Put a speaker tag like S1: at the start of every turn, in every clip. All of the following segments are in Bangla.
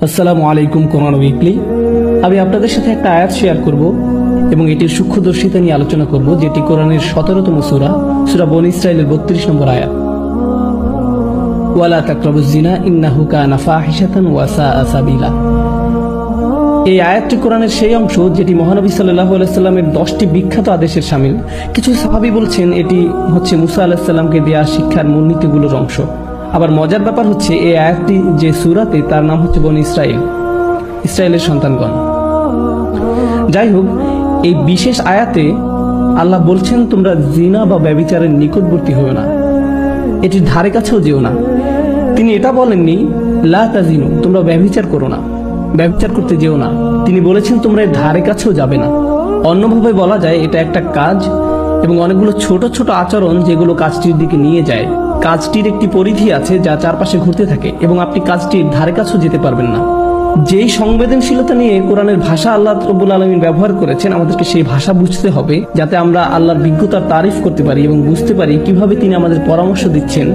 S1: আসসালামু আলাইকুম। কোরআন উইকলি আমি আপনাদের সাথে একটা আয়াত শেয়ার করব এবং এটির সূক্ষ্মদর্শিতা নিয়ে আলোচনা করব, যেটি কোরআনের 17তম সূরা বনী ইসরাঈলের 32 নম্বর আয়াত। ওয়ালা তাকরাবুজ জিনা ইন্নাহু কানা ফাহিশাতান ওয়া সাআ সাবিলা। এই আয়াতটি কোরআনের সেই অংশ যেটি মহানবী সাল্লাল্লাহু আলাইহি সাল্লামের 10টি বিখ্যাত আদেশের শামিল। কিছু সাহাবী বলছেন এটি হচ্ছে মুসা আলাইহিস সালামকে দেয়া শিক্ষার মূলনীতিগুলোর অংশ। আবার মজার ব্যাপার হচ্ছে এই আয়াতটি যে সূরাতে, তার নাম হচ্ছে বনী ইসরাঈল, ইসরায়েলের সন্তানগণ। যাই হোক, এই বিশেষ আয়াতে আল্লাহ বলছেন তোমরা জিনা বা ব্যভিচারের নিকটবর্তী হও না, এটির ধারে কাছেও যেও না। তিনি এটা বলেননি লা তাজিনু, তোমরা ব্যভিচার করো না, ব্যভিচার করতে যেও না। তিনি বলেছেন তোমরা এর ধারে কাছেও যাবে না। অন্যভাবে বলা যায় এটা একটা কাজ এবং অনেকগুলো ছোট ছোট আচরণ যেগুলো কাজটির দিকে নিয়ে যায়। কাজটির একটি পরিধি আছে যা চারপাশে ঘুরতে থাকে এবং আপনি কাজটির ধারে কাছেও যেতে পারবেন না। যেই সংবেদনশীলতা নিয়ে কোরআনের ভাষা আল্লাহ রাব্বুল আলামিন ব্যবহার করেছেন, আমাদেরকে সেই ভাষা বুঝতে হবে যাতে আমরা আল্লাহর বিজ্ঞতার তারিফ করতে পারি এবং বুঝতে পারি কিভাবে তিনি আমাদের পরামর্শ দিচ্ছেন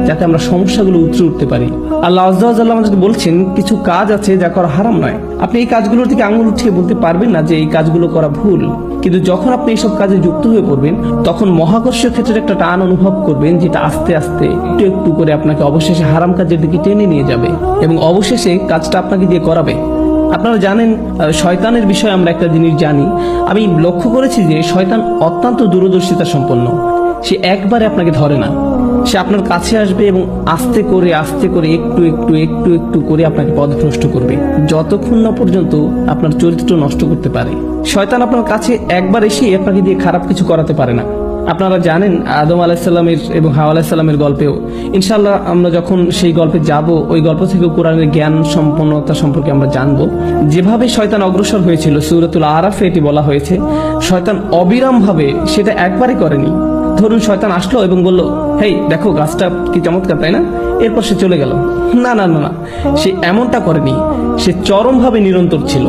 S1: যাতে আমরা সমস্যাগুলো উতরে উঠতে পারি। আল্লাহ আযজা ওয়া জাল্লা আমাদেরকে বলছেন কিছু কাজ আছে যা করা হারাম নয়। আপনি এই কাজগুলোর দিকে আঙুল উঠিয়ে বলতে পারবেন না যে এই কাজগুলো করা ভুল, কিন্তু যখন আপনি এইসব কাজে যুক্ত হয়ে পড়বেন তখন মহাকর্ষীয় ক্ষেত্রে একটা টান অনুভব করবেন, যেটা আস্তে আস্তে একটু একটু করে আপনাকে অবশেষে হারাম কাজের দিকে টেনে নিয়ে যাবে এবং অবশেষে কাজটা আপনাকে দিয়ে করাবে। আপনারা জানেন শয়তানের বিষয়ে আমরা একটা জিনিস জানি। আমি লক্ষ্য করেছি যে শয়তান অত্যন্ত দূরদর্শিতা সম্পন্ন। সে একবারে আপনাকে ধরে না, সে আপনার কাছে আসবে এবং আস্তে করে একটু একটু একটু একটু করে আপনাকে পথভ্রষ্ট করবে, যতক্ষণ না পর্যন্ত আপনার চরিত্র নষ্ট করতে পারে। শয়তান আপনার কাছে একবার এসে আপনাকে দিয়ে খারাপ কিছু করাতে পারে না। আপনারা জানেন আদম আলাইহিস সালামের এবং হাওয়া আলাইহিস সালামের গল্পেও, ইনশাআল্লাহ আমরা যখন সেই গল্পে যাব ওই গল্প থেকে কোরআনের জ্ঞান সম্পন্নতা সম্পর্কে আমরা জানবো। যেভাবে শয়তান অগ্রসর হয়েছিল সূরাতুল আরাফে এটি বলা হয়েছে, শয়তান অবিরাম ভাবে সেটা একবারই করেনি। ধরুন শয়তান আসলো এবং বলল, হেই দেখো গাছটা কি চমৎকার, তাই না? এরপর সে চলে গেল। না না না না, সে এমনটা করেনি। সে চরমভাবে নিরন্তর ছিল।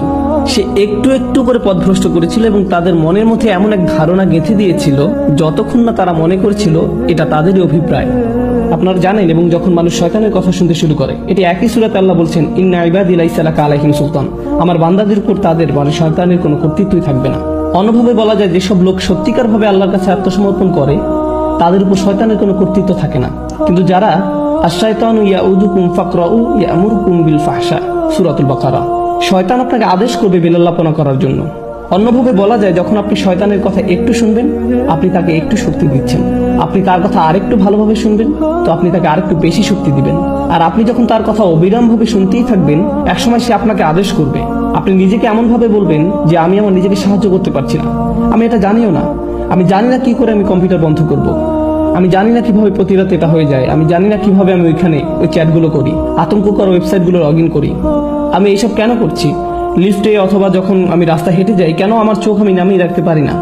S1: সে একটু একটু করে পথভ্রষ্ট করেছিল এবং তাদের মনের মধ্যে এমন এক ধারণা গেঁথে দিয়েছিল যতক্ষণ না তারা মনে করেছিল এটা তাদেরই অভিপ্রায়। আপনারা জানেন, এবং যখন মানুষ শয়তানের কথা শুনতে শুরু করে, এটি একই সূরাতে আল্লাহ বলছেন ইন্না ইবাদি লাইসা লাকা আলাইহিম সুলতান, আমার বান্দাদের উপর তাদের মানে শয়তানের কোনো কর্তৃত্বই থাকবে না। অন্যভাবে বলা যায় যেসব লোক সত্যিকার ভাবে আল্লাহর কাছে আত্মসমর্পণ করে তাদের উপর শয়তানের কোনো কর্তৃত্ব থাকে না। কিন্তু যারা আশ-শায়তানু ইয়াউদুকুম ফাকরাউ ইয়ামুরুকুম বিল ফাহশা, সূরাতুল বাকারা, শয়তান আপনাকে আদেশ করবে বেলাল্লাপনা করার জন্য। অন্যভাবে বলা যায় যখন আপনি শয়তানের কথা একটু শুনবেন, আপনি তাকে একটু শক্তি দিচ্ছেন। আপনি তার কথা আরেকটু ভালোভাবে শুনবেন, তো আপনি তাকে আরেকটু বেশি শক্তি দিবেন। আর আপনি যখন তার কথা অবিরাম ভাবে শুনতেই থাকবেন, একসময় সে আপনাকে আদেশ করবে। আপনি নিজেকে এমন ভাবে বলবেন যে আমি আমার নিজেকে সাহায্য করতে পারছি না, আমি এটা জানিও না, আমি জানি না কি করে আমি কম্পিউটার বন্ধ করব, আমি জানি না কিভাবে প্রতি রাতে এটা হয়ে যায়, আমি জানি না কিভাবে আমি ওইখানে ওই চ্যাটগুলো করি, আতঙ্ককর ওয়েবসাইটগুলো লগ ইন করি, আমি এইসব কেন করছি, লিফটে অথবা যখন আমি রাস্তা হেঁটে যাই কেন আমার চোখ আমি নামিয়ে রাখতে পারি না,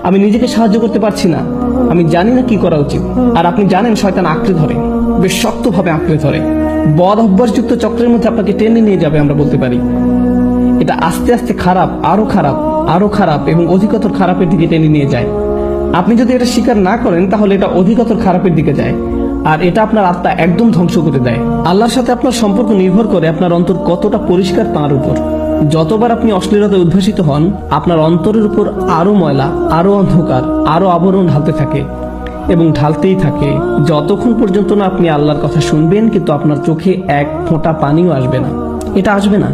S1: আমি নিজেকে সাহায্য করতে পারছি না, আমি জানি না কি করা উচিত। আর আপনি জানেন শয়তান আঁকড়ে ধরে, বেশ শক্তভাবে আঁকড়ে ধরে, বদ অভ্যাসযুক্ত চক্রের মধ্যে আপনাকে টেনে নিয়ে যাবে। আমরা বলতে পারি এটা আস্তে আস্তে খারাপ, আরো খারাপ, আরো খারাপ এবং অধিকতর খারাপের দিকে টেনে নিয়ে যায়। আপনি যদি এটা স্বীকার না করেন তাহলে এটা অধিকতর খারাপের দিকে যায়, আর এটা আপনার আত্মা একদম ধ্বংস করে দেয়। আল্লাহর সাথে আপনার সম্পর্ক নির্ভর করে আপনার অন্তর কতটা পরিষ্কার তার উপর। যতবার আপনি অশ্লীলতায় উদ্ভাসিত হন, আপনার অন্তরের উপর আরো ময়লা, আরো অন্ধকার, আরো আবরণ ঢালতে থাকে এবং ঢালতেই থাকে, যতক্ষণ পর্যন্ত না আপনি আল্লাহর কথা শুনবেন কিন্তু আপনার চোখে এক ফোঁটা পানিও আসবে না। এটা আসবে না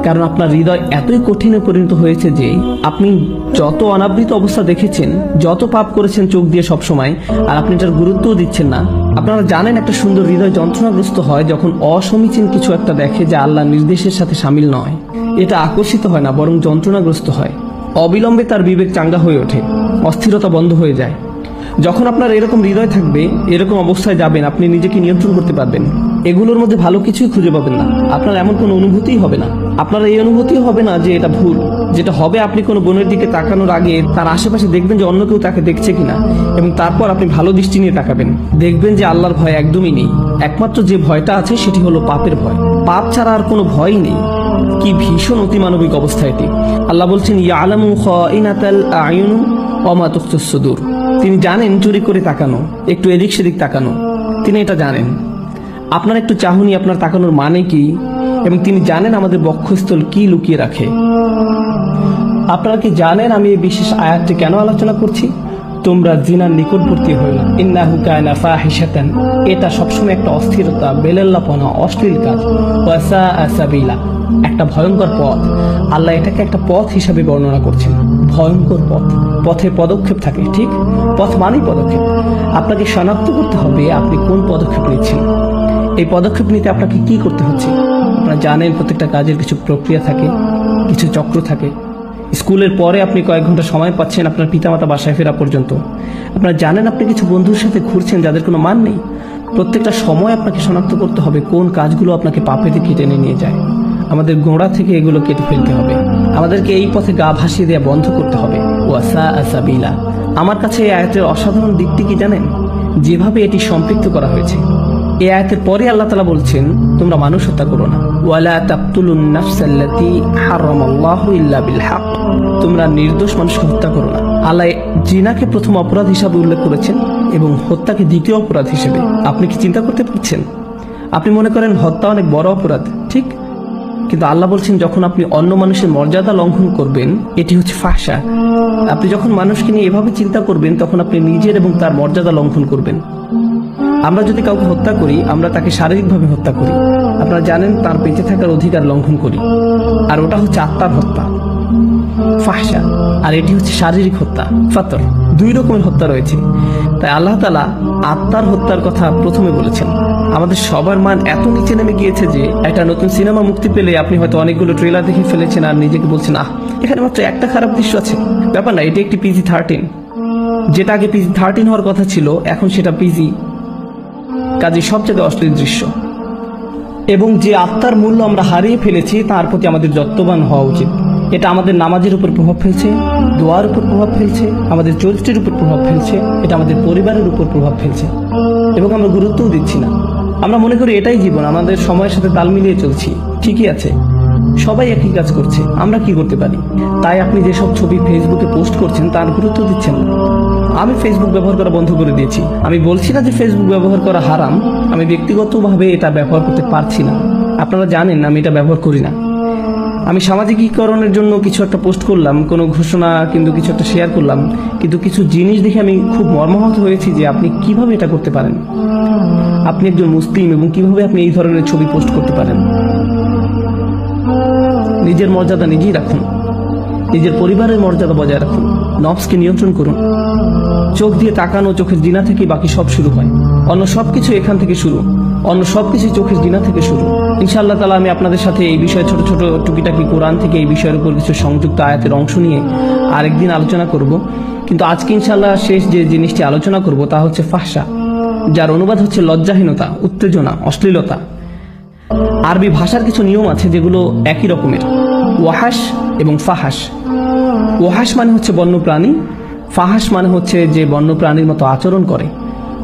S1: কারণ আপনার হৃদয় এতই কঠিনে পরিণত হয়েছে যে আপনি যত অনাবৃত অবস্থা দেখেছেন, যত পাপ করেছেন চোখ দিয়ে সব সময়, আর আপনি এটার গুরুত্বও দিচ্ছেন না। আপনারা জানেন একটা সুন্দর হৃদয় যন্ত্রণাগ্রস্ত হয় যখন অসমীচীন কিছু একটা দেখে যা আল্লাহর নির্দেশের সাথে শামিল নয়। এটা আকর্ষিত হয় না, বরং যন্ত্রণাগ্রস্ত হয়। অবিলম্বে তার বিবেক চাঙ্গা হয়ে ওঠে, অস্থিরতা বন্ধ হয়ে যায়। যখন আপনার এরকম হৃদয় থাকবে, এরকম অবস্থায় যাবেন, আপনি নিজেকে নিয়ন্ত্রণ করতে পারবেন। এগুলোর মধ্যে ভালো কিছুই খুঁজে পাবেন না, আপনার এমন কোনো অনুভূতিই হবে না। আপনার এই অনুভূতিও হবে না যে এটা ভুল। যেটা হবে, আপনি কোনো বোনের দিকে তাকানোর আগে তার আশেপাশে দেখবেন যে অন্য কেউ তাকে দেখছে কিনা, এবং তারপর আপনি ভালো দৃষ্টি নিয়ে তাকাবেন। দেখবেন যে আল্লাহর ভয় একদমই নেই। একমাত্র যে ভয়টা আছে সেটি হলো পাপের ভয়। পাপ ছাড়া আর কোনো ভয়ই নেই। কি ভীষণ অতিমানবিক অবস্থা এটি। আল্লাহ বলছেন ইয়ালামু খাইনাতাল আয়ুন ওয়া মা তুখফিস সুদূর, তিনি জানেন চুরি করে তাকানো, একটু এদিক সেদিক তাকানো, তিনি এটা জানেন। আপনার একটু চাহনি, আপনার তাকানোর মানে কি এবং তিনি জানেন আমাদের বক্ষস্থল কি লুকিয়ে রাখে। আপনারা কি জানেন আমি এই বিশেষ আয়াতটি কেন আলোচনা করছি? তোমরা জিনার নিকটবর্তী হও না, ইন্নাহু কানা ফাহিশাতান। এটা সবসময় একটা অস্থিরতা, বেলেল্লাপনা, অশ্লীল কাজ। ওয়া সাআ সাবিলা, একটা ভয়ঙ্কর পথ। আল্লাহ এটাকে একটা পথ হিসাবে বর্ণনা করছেন, ভয়ঙ্কর পথ। পথে পদক্ষেপ থাকে, ঠিক? পথ মানেই পদক্ষেপ। আপনাকে শনাক্ত করতে হবে আপনি কোন পদক্ষেপ নিচ্ছেন। এই পদক্ষেপ নিতে আপনাকে কি করতে হচ্ছে? আপনারা জানেন প্রত্যেকটা কাজের কিছু প্রক্রিয়া থাকে, কিছু চক্র থাকে। স্কুলের পরে আপনি কয়েক ঘন্টা সময় পাচ্ছেন আপনার পিতামাতা বাসায় ফেরা পর্যন্ত। আপনারা জানেন আপনি কিছু বন্ধুর সাথে ঘুরছেন যাদের কোনো মান নেই। প্রত্যেকটা সময় আপনাকে শনাক্ত করতে হবে কোন কাজগুলো আপনাকে পাপের দিকে টেনে নিয়ে যায়। আমাদের গোড়া থেকে এগুলো কেটে ফেলতে হবে। আমাদেরকে এই পথে গা ভাসিয়ে দেওয়া বন্ধ করতে হবে। ওয়া সাআ সাবিলা। আমার কাছে এই আয়াতের অসাধারণ দিকটি কি জানেন? যেভাবে এটি সম্পৃক্ত করা হয়েছে। এই আয়াতের পরে আল্লাহ তাআলা বলছেন, তোমরা মানুষ হত্যা করো না। ওয়ালা তাকতুলুন নাফসাল্লাতী হারামাল্লাহু ইল্লা বিল হক। তোমরা নির্দোষ মানুষকে হত্যা করো না। আল্লাহ জিনাকে প্রথম অপরাধ হিসাবে উল্লেখ করেছেন এবং হত্যাকে দ্বিতীয় অপরাধ হিসেবে। আপনি কি চিন্তা করতে পারছেন? আপনি মনে করেন হত্যা অনেক বড় অপরাধ, ঠিক? কিন্তু আল্লাহ বলছেন যখন আপনি অন্য মানুষের মর্যাদা লঙ্ঘন করবেন, এটি হচ্ছে ফাহশা। আপনি যখন মানুষকে নিয়ে এভাবে চিন্তা করবেন তখন আপনি নিজের এবং তার মর্যাদা লঙ্ঘন করবেন। আমরা যদি কাউকে হত্যা করি, আমরা তাকে শারীরিকভাবে হত্যা করি। আপনারা জানেন তার বেঁচে থাকার অধিকার লঙ্ঘন করি, আর ওটা হচ্ছে আত্মার হত্যা, ফাহশা। আর এটি হচ্ছে শারীরিক হত্যা, ফাতর। দুই রকমের হত্যা রয়েছে। তাই আল্লাহ তাআলা আত্মার হত্যার কথা প্রথমে বলেছেন। আমাদের সবার মান এত নিচে নেমে গিয়েছে যে একটা নতুন সিনেমা মুক্তি পেলে আপনি হয়তো অনেকগুলো ট্রেলার দেখে ফেলেছেন আর নিজেকে বলছেন, এখানে মাত্র একটা খারাপ দৃশ্য আছে। ব্যাপার না, এটি একটি PG-13। যেটা আগে PG-13 হওয়ার কথা ছিল, এখন সেটা PG। কাজে সবচেয়ে অশ্লীল দৃশ্য। এবং যে আত্মার মূল্য আমরা হারিয়ে ফেলেছি তার প্রতি আমাদের যত্নবান হওয়া উচিত। এটা আমাদের নামাজের উপর প্রভাব ফেলছে, দোয়ার উপর প্রভাব ফেলছে, আমাদের চরিত্রের উপর প্রভাব ফেলছে, এটা আমাদের পরিবারের উপর প্রভাব ফেলছে, এবং আমরা গুরুত্বও দিচ্ছি না। আমরা মনে করি এটাই জীবন, আমাদের সময়ের সাথে তাল মিলিয়ে চলছি। ঠিকই আছে, সবাই একই কাজ করছে, আমরা কি করতে পারি? তাই আপনি যেসব ছবি ফেসবুকে পোস্ট করছেন তার গুরুত্ব দিচ্ছেন না। আমি ফেসবুক ব্যবহার করা বন্ধ করে দিয়েছি। আমি বলছি না যে ফেসবুক ব্যবহার করা হারাম, আমি ব্যক্তিগতভাবে এটা ব্যবহার করতে পারছি না। আপনারা জানেন আমি এটা ব্যবহার করি না। আমি সামাজিকীকরণের জন্য কিছু একটা পোস্ট করলাম, কোনো ঘোষণা কিন্তু কিছু একটা শেয়ার করলাম, কিন্তু কিছু জিনিস দেখে আমি খুব মর্মাহত হয়েছি যে আপনি কিভাবে এটা করতে পারেন। আপনি একজন মুসলিম এবং কিভাবে আপনি এই ধরনের ছবি পোস্ট করতে পারেন? নিজের মর্যাদা নিজেই রাখুন, নিজের পরিবারের মর্যাদা বজায় রাখুন, নফসকে নিয়ন্ত্রণ করুন। চোখ দিয়ে তাকানো চোখের জিনা থেকে বাকি সব শুরু হয়। অন্য সবকিছু এখান থেকে শুরু, অন্য সবকিছু চোখের জিনা থেকে শুরু। ইনশাআল্লাহ তাআলা আমি আপনাদের সাথে এই বিষয়ে ছোট ছোট টুকিটাকি কোরআন থেকে এই বিষয়ের উপর কিছু সংযুক্ত আয়াতের অংশ নিয়ে আরেকদিন আলোচনা করব। কিন্তু আজকে ইনশাআল্লাহ শেষ যে জিনিসটি আলোচনা করব তা হচ্ছে ফাহশা, যার অনুবাদ হচ্ছে লজ্জাহীনতা, উত্তেজনা, অশ্লীলতা। আরবি ভাষার কিছু নিয়ম আছে যেগুলো একই রকমের, ওয়াহাস এবং ফাহাস। ওয়াহাস মানে হচ্ছে বন্যপ্রাণী, ফাহাস মানে হচ্ছে যে বন্যপ্রাণীর মতো আচরণ করে।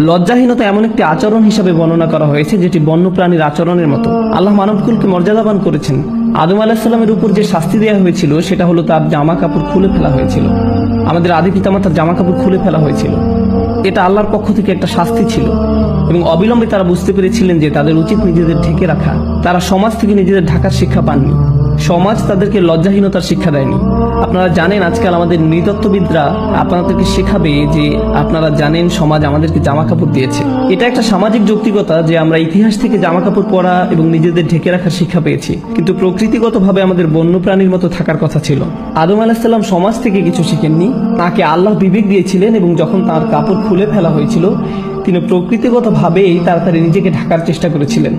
S1: লজ্জাহীনতা এমন একটি আচরণ হিসাবে বর্ণনা করা হয়েছে যেটি বন্যপ্রাণীর আচরণের মতো। আল্লাহ মানবকুলকে মর্যাদাবান করেছেন। আদম আলাইহিস সালামের উপর যে শাস্তি দেওয়া হয়েছিল সেটা হলো তার জামা কাপড় খুলে ফেলা হয়েছিল। আমাদের আদি পিতামাতার জামা কাপড় খুলে ফেলা হয়েছিল। এটা আল্লাহর পক্ষ থেকে একটা শাস্তি ছিল, এবং অবিলম্বে তারা বুঝতে পেরেছিলেন যে তাদের উচিত নিজেদের ঢেকে রাখা। তারা সমাজ থেকে নিজেদের ঢাকার শিক্ষা পাননি, সমাজ তাদেরকে লজ্জাহীনতার শিক্ষা দেয়নি। আপনারা জানেন আজকাল আমাদের নৃতত্ত্ববিদরা আপনাদেরকে শেখাবে যে আপনারা জানেন সমাজ আমাদেরকে জামা কাপড় দিয়েছে। এটা একটা সামাজিক যৌক্তিকতা যে আমরা ইতিহাস থেকে জামা কাপড় পরা এবং নিজেদের ঢেকে রাখার শিক্ষা পেয়েছি, কিন্তু প্রকৃতিগতভাবে আমাদের বন্যপ্রাণীর মতো থাকার কথা ছিল। আদম আলাইহিস সালাম সমাজ থেকে কিছু শিখেননি, তাকে আল্লাহ বিবেক দিয়েছিলেন, এবং যখন তার কাপড় খুলে ফেলা হয়েছিল তিনি প্রকৃতিগতভাবেই তাড়াতাড়ি নিজেকে ঢাকার চেষ্টা করেছিলেন।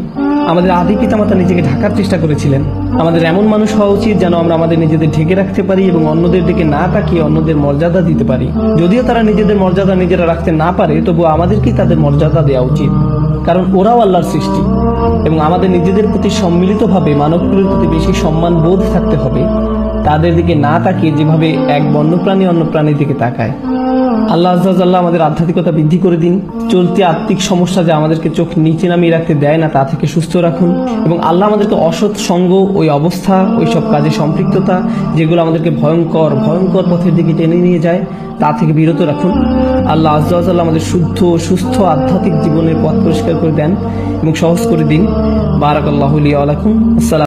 S1: আমাদের আদি পিতামাতা নিজেকে ঢাকার চেষ্টা করেছিলেন। আমাদের এমন মানুষ হওয়া উচিত যেন আমরা আমাদের নিজেদের ঢেকে রাখতে পারি এবং অন্যদের দিকে না তাকিয়ে অন্যদের মর্যাদা দিতে পারি। যদিও তারা নিজেদের মর্যাদা নিজেরা রাখতে না পারে, তবু আমাদেরকেই তাদের মর্যাদা দেওয়া উচিত, কারণ ওরাও আল্লাহর সৃষ্টি। এবং আমাদের নিজেদের প্রতি সম্মিলিতভাবে মানবকুলের প্রতি বেশি সম্মান বোধ থাকতে হবে, তাদের দিকে না তাকিয়ে যেভাবে এক বন্যপ্রাণী অন্য প্রাণীর দিকে তাকায়। আল্লাহ আযজা ওয়া জাল্লা আমাদের আধ্যাত্মিকতা বৃদ্ধি করে দিন। চলতি আত্মিক সমস্যা যা আমাদেরকে চোখ নিচে নামিয়ে রাখতে দেয় না তা থেকে সুস্থ রাখুন, এবং আল্লাহ আমাদেরকে অসৎ সঙ্গ, ওই অবস্থা, ওই সব কাজে সম্পৃক্ততা যেগুলো আমাদেরকে ভয়ঙ্কর ভয়ঙ্কর পথের দিকে টেনে নিয়ে যায় তা থেকে বিরত রাখুন। আল্লাহ আযজা ওয়া জাল্লা আমাদের শুদ্ধ সুস্থ আধ্যাত্মিক জীবনের পথ পরিষ্কার করে দেন এবং সহজ করে দিন। বারাকাল্লাহু লি ওয়া লাকুম। আসসালাম।